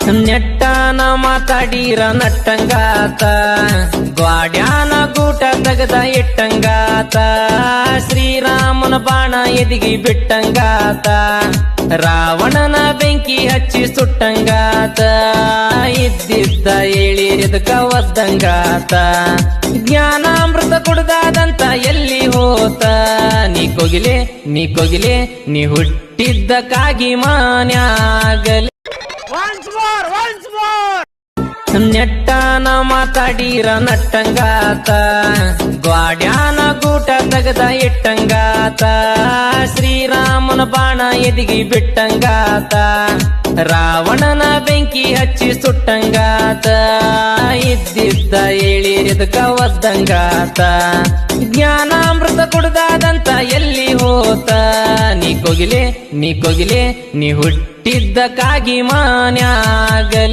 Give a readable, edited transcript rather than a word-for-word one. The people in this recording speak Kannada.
ನೆಟ್ಟಾನ ಮಾತಾಡೀರ ನಟ್ಟಂಗಾತ ಗ್ವಾಡ್ಯಾನ ಗೂಟ ತೆಗದ ಇಟ್ಟಂಗಾತ ಶ್ರೀರಾಮನ ಬಾಣ ಎದಿಗಿ ಬಿಟ್ಟಂಗಾತ ರಾವಣನ ಬೆಂಕಿ ಹಚ್ಚಿ ಸುಟ್ಟಂಗಾತ ಇದ್ದಿದ್ದ ಹೇಳಿರಿದಕ ಒದ್ದಂಗಾತ ಜ್ಞಾನಾಮೃತ ಕುಡ್ದಾದಂತ ಎಲ್ಲಿ ಹೋತ ನೀ ಕೊಗಿಲೆ ನೀ ಹುಟ್ಟಿದ್ದಕ್ಕಾಗಿ ಮಾನ್ಯಾಗಲಿ ನೆಟ್ಟಾನ ಮಾತಾಡೀರ ನಟ್ಟಂಗಾತ ಗ್ವಾಡ್ಯಾನ ಗೂಟ ತೆಗದ ಇಟ್ಟಂಗಾತ ಶ್ರೀರಾಮನ ಬಾಣ ಎದಿಗಿ ಬಿಟ್ಟಂಗಾತ ರಾವಣನ ಬೆಂಕಿ ಹಚ್ಚಿ ಸುಟ್ಟಂಗಾತ ಇದ್ದಿದ್ದ ಹೇಳಿರಿದಕ ಒದ್ದಂಗಾತ ಜ್ಞಾನಾಮೃತ ಕುಡ್ದಾದಂತ ಎಲ್ಲಿ ಹೋತ ನೀ ಕೊಗಿಲೆ ನೀ ಹುಟ್ಟಿದ್ದಕ್ಕಾಗಿ ಮಾನ್ಯಾಗಲಿ